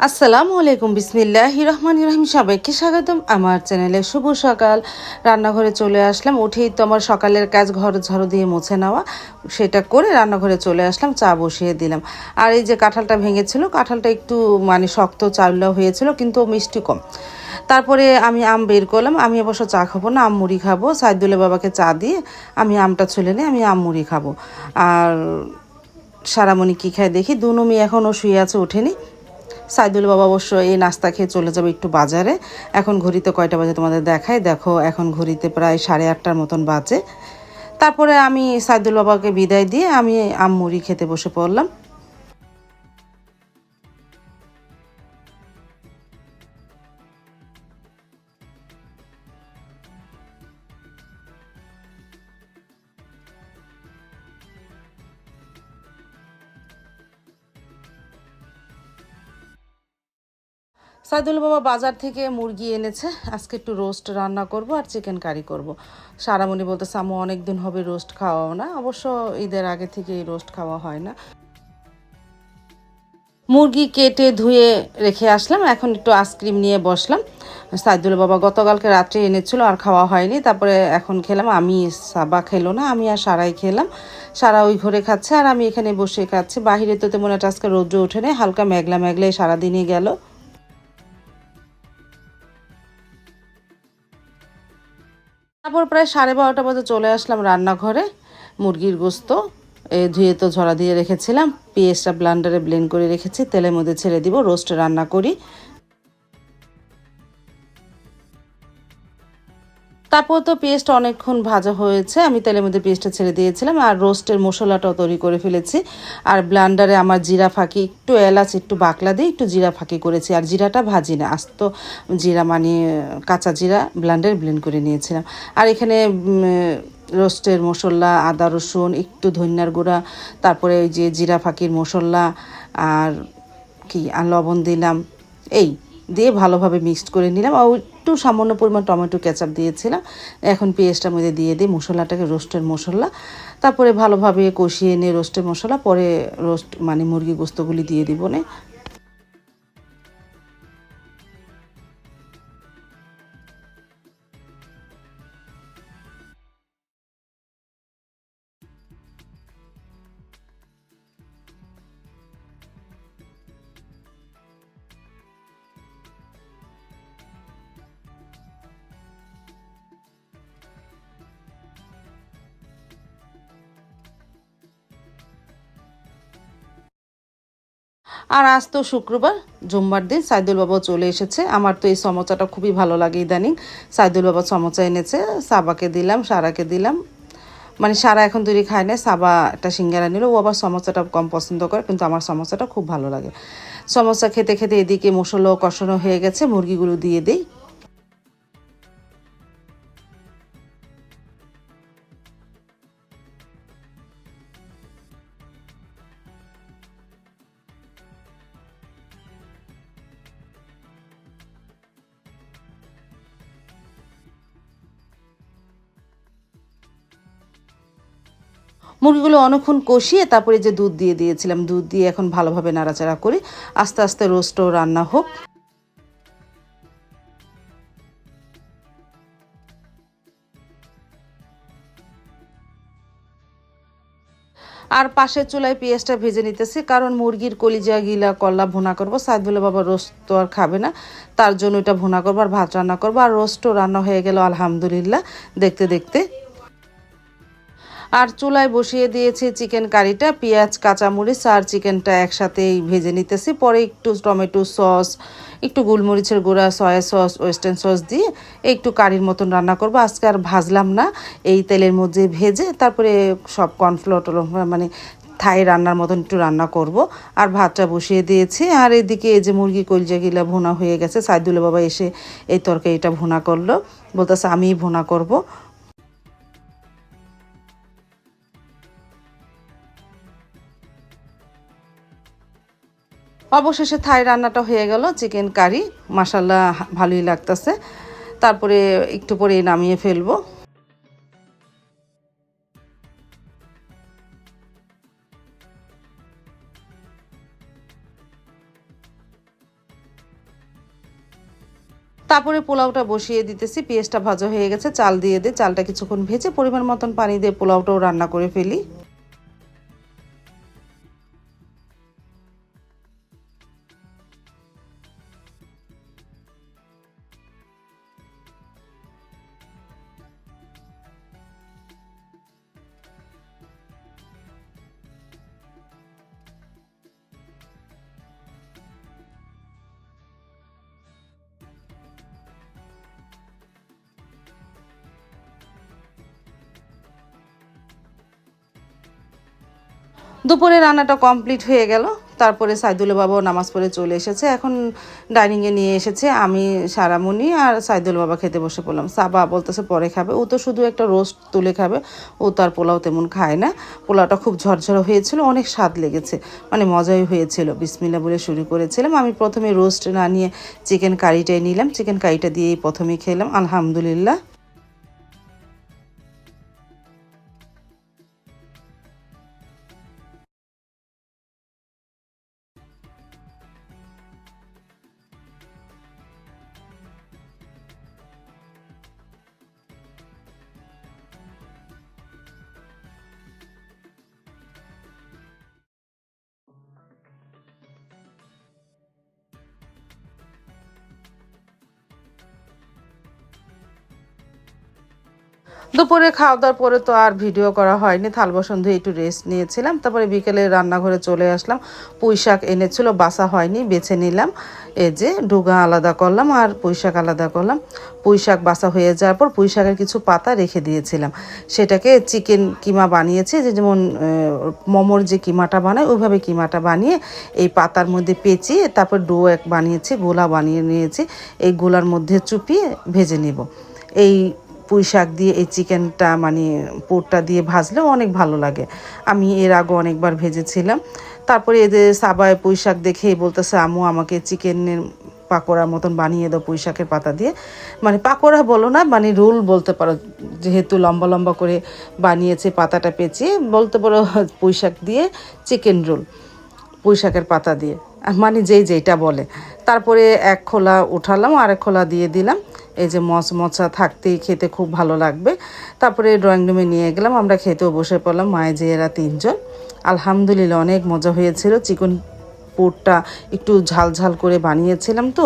আসসালামু আলাইকুম, বিসমিল্লাহির রহমানির রহিম। সবাইকে স্বাগতম আমার চ্যানেলে। শুভ সকাল। রান্নাঘরে চলে আসলাম। উঠেই তো আমার সকালের কাজ ঘর ঝাড়ু দিয়ে মুছে নেওয়া, সেটা করে রান্নাঘরে চলে আসলাম, চা বসিয়ে দিলাম। আর এই যে কাঁঠালটা ভেঙেছিল, কাঁঠালটা একটু শক্ত চাউলা হয়েছিল, কিন্তু মিষ্টি কম। তারপরে আমি আম বের করলাম। আমি অবশ্য চা খাবো না, আম মুড়ি খাবো। সাইদুল্লাহ বাবাকে চা দিয়ে আমি আমটা ছুলে নিয়ে আমি আম মুড়ি খাবো। আর সারামণি কী খায় দেখি। দুনো মেয়ে এখনও শুয়ে আছে, ওঠেনি। সাইদুল বাবা অবশ্য এই নাস্তা খেয়ে চলে যাবে একটু বাজারে। এখন ঘড়িতে কয়টা বাজে তোমাদের দেখায়, দেখো এখন ঘড়িতে প্রায় 8:30 মতন বাজে। তারপরে আমি সাইদুল বাবাকে বিদায় দিয়ে আমি আম মুড়ি খেতে বসে পড়লাম। সাইদুল বাবা বাজার থেকে মুরগি এনেছে, আজকে একটু রোস্ট রান্না করব আর চিকেন কারি করব। সারামণি বলতেছে আম্মু অনেক দিন হবে রোস্ট খাওয়াও না। অবশ্য ঈদের আগে থেকে এই রোস্ট খাওয়া হয় না। মুরগি কেটে ধুয়ে রেখে আসলাম, এখন একটু আইসক্রিম নিয়ে বসলাম। সাইদুল বাবা গতকালকে রাত্রে এনেছিল, আর খাওয়া হয়নি। তারপরে এখন খেলাম, আমি সাবা খেলো না, আমি আর সারাই খেলাম। সারা ওই ঘরে খাচ্ছে আর আমি এখানে বসে খাচ্ছি। বাহিরে তো তেমন একটা আজকে রৌদ্র ওঠে নেই, হালকা মেঘলা মেঘলাই সারাদিনই গেল। তারপর প্রায় 12:30 বাজে চলে আসলাম রান্নাঘরে। মুরগির গোস্ত ধুয়ে তো ঝরা দিয়ে রেখেছিলাম, পেঁয়াজটা ব্লান্ডারে ব্লেন্ড করে রেখেছি, তেলের মধ্যে ছেড়ে দিব, রোস্ট রান্না করি। তারপর তো পেস্ট অনেকক্ষণ ভাজা হয়েছে, আমি তেলের মধ্যে পেস্টটা ছেড়ে দিয়েছিলাম আর রোস্টের মশলাটাও তৈরি করে ফেলেছি। আর ব্লান্ডারে আমার জিরা ফাঁকি, একটু এলাচ একটু বাকলা দিয়ে একটু জিরা ফাঁকি করেছি, আর জিরাটা ভাজি না, আস্ত জিরা কাঁচা জিরা ব্লান্ডারে ব্লেন্ড করে নিয়েছিলাম। আর এখানে রোস্টের মশলা, আদা রসুন, একটু ধনিয়ার গুঁড়া, তারপরে ওই যে জিরা ফাঁকির মশলা, আর আর লবণ দিলাম, এই দিয়ে ভালোভাবে মিক্সড করে নিলাম। আর একটু সামান্য পরিমাণ টমেটো কেচাপ দিয়েছিলাম। এখন পেঁয়াজটার মধ্যে দিয়ে দিই মশলাটাকে, রোস্টের মশলা। তারপরে ভালোভাবে কষিয়ে নিয়ে রোস্টের মশলা, পরে রোস্ট মুরগি গোস্তগুলি দিয়ে দিব না। আর আজ তো শুক্রবার, জুম্মার দিন, সাইদুল বাবাও চলে এসেছে। আমার তো এই সমোসাটা খুবই ভালো লাগে ইদানিং। সাইদুল বাবা সমোসা এনেছে, সাবাকে দিলাম, সারাকে দিলাম। সারা এখন তৈরি খায় না, সাবা একটা সিঙ্গারা নিল, ও আবার সমোসাটা কম পছন্দ করে, কিন্তু আমার সমোসাটা খুব ভালো লাগে। সমোসা খেতে খেতে এদিকে মশলাও কষানো হয়ে গেছে, মুরগিগুলো দিয়ে দিই। মুরগিগুলো অনেকক্ষণ কষিয়ে তারপরে যে দুধ দিয়ে দিয়েছিলাম, দুধ দিয়ে এখন ভালোভাবে নাড়াচাড়া করি, আস্তে আস্তে রোস্টও রান্না হোক। আর পাশের চুলায় পেঁয়াজটা ভেজে নিতেছি, কারণ মুরগির কলিজা গিলা কল্লা ভুনা করবো। সাইদুল্লাহ বাবা রোস্ট তো আর খাবে না, তার জন্য এটা ভুনা করবো আর ভাত রান্না করবো। আর রোস্টও রান্না হয়ে গেল আলহামদুলিল্লাহ, দেখতে দেখতে। আর চুলায় বসিয়ে দিয়েছি চিকেন কারিটা, পেঁয়াজ কাঁচামরিচ আর চিকেনটা একসাথেই ভেজে নিতেছি। পরে একটু টমেটো সস, একটু গোলমরিচের গুঁড়া, সয়া সস, ওয়েস্টার্ন সস দিয়ে একটু কারির মতন রান্না করব। আজকে আর ভাজলাম না, এই তেলের মধ্যে ভেজে তারপরে সব কর্নফ্লোর থাই রান্নার মতন একটু রান্না করব। আর ভাতটা বসিয়ে দিয়েছি। আর এদিকে এই যে মুরগি কলিজাগুলা ভুনা হয়ে গেছে, সাইদুল্লাহ বাবা এসে এই তরকারিটা ভুনা করলো, বলতেছে আমিই ভুনা করব। অবশেষে থাই রান্নাটা হয়ে গেল, চিকেন কারি, মাশাল্লাহ ভালোই লাগতেছে। তারপরে একটু পরে নামিয়ে ফেলবো। তারপরে পোলাওটা বসিয়ে দিতেছি, পেঁয়াজটা ভাজা হয়ে গেছে, চাল দিয়ে দিয়ে চালটা কিছুক্ষণ ভেজে পরিমাণ মতন পানি দিয়ে পোলাওটাও রান্না করে ফেলি। দুপুরে রান্নাটা কমপ্লিট হয়ে গেল। তারপরে সাইদুলের বাবাও নামাজ পড়ে চলে এসেছে, এখন ডাইনিংয়ে নিয়ে এসেছে। আমি সারামণি আর সাইদুল বাবা খেতে বসে পড়লাম। সাবা বলতেছে পরে খাবে, ও তো শুধু একটা রোস্ট তুলে খাবে, ও তার পোলাও তেমন খায় না। পোলাওটা খুব ঝরঝরে হয়েছিল, অনেক স্বাদ লেগেছে, মানে মজাই হয়েছিল। বিসমিল্লাহ বলে শুরু করেছিলাম। আমি প্রথমে রোস্ট না নিয়ে চিকেন কারিটাই নিলাম, চিকেন কারিটা দিয়েই প্রথমে খেলাম, আলহামদুলিল্লাহ। দুপুরে খাওয়া দাওয়ার পরে তো আর ভিডিও করা হয়নি, থাল বাসন ধুয়ে একটু রেস্ট নিয়েছিলাম। তারপরে বিকেলে রান্নাঘরে চলে আসলাম। পুঁই শাক এনেছিল, বাসা হয়নি, বেছে নিলাম। এই যে ডুগা আলাদা করলাম আর পুঁই শাক আলাদা করলাম। পুঁই শাক বাসা হয়ে যাওয়ার পর পুঁই শাকের কিছু পাতা রেখে দিয়েছিলাম, সেটাকে চিকেন কিমা বানিয়েছি। যে যেমন মোমোর যে কিমাটা বানায় ওইভাবে কিমাটা বানিয়ে এই পাতার মধ্যে পেঁচিয়ে তারপর ডো এক বানিয়েছি, গোলা বানিয়ে নিয়েছি। এই গোলার মধ্যে চুপিয়ে ভেজে নিব। এই পুঁই শাক দিয়ে এই চিকেনটা মানে পোরটা দিয়ে ভাজলেও অনেক ভালো লাগে। আমি এর আগে অনেকবার ভেজেছিলাম। তারপরে এদের সাবায় পুঁই শাক দেখে বলতেছে আম্মু আমাকে চিকেনের পাকোড়ার মতন বানিয়ে দাও পুঁই শাকের পাতা দিয়ে। মানে পাকোড়া বলো না, মানে রোল বলতে পারো, যেহেতু লম্বা লম্বা করে বানিয়েছে পাতাটা পেঁচিয়ে, বলতে পারো পুঁই শাক দিয়ে চিকেন রোল, পুঁই শাকের পাতা দিয়ে, মানে যেইটা বলে। তারপরে এক খোলা উঠালাম আর এক খোলা দিয়ে দিলাম। এই যে মচমচা থাকতেই খেতে খুব ভালো লাগবে। তারপরে ড্রয়িং রুমে নিয়ে গেলাম, আমরা খেতেও বসে পড়লাম, মায়ে যে এরা তিনজন। আলহামদুলিল্লাহ অনেক মজা হয়েছিল। চিকেন পোরটা একটু ঝাল ঝাল করে বানিয়েছিলাম তো,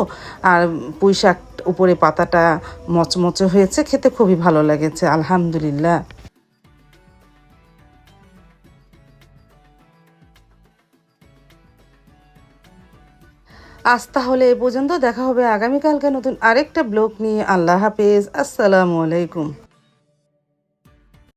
আর পুঁই শাক উপরে পাতাটা মচমচে হয়েছে, খেতে খুবই ভালো লেগেছে আলহামদুলিল্লাহ। আজ তাহলে এ পর্যন্ত, দেখা হবে আগামীকালকে নতুন আরেকটা ব্লগ নিয়ে। আল্লাহ হাফেজ, আসসালামু আলাইকুম।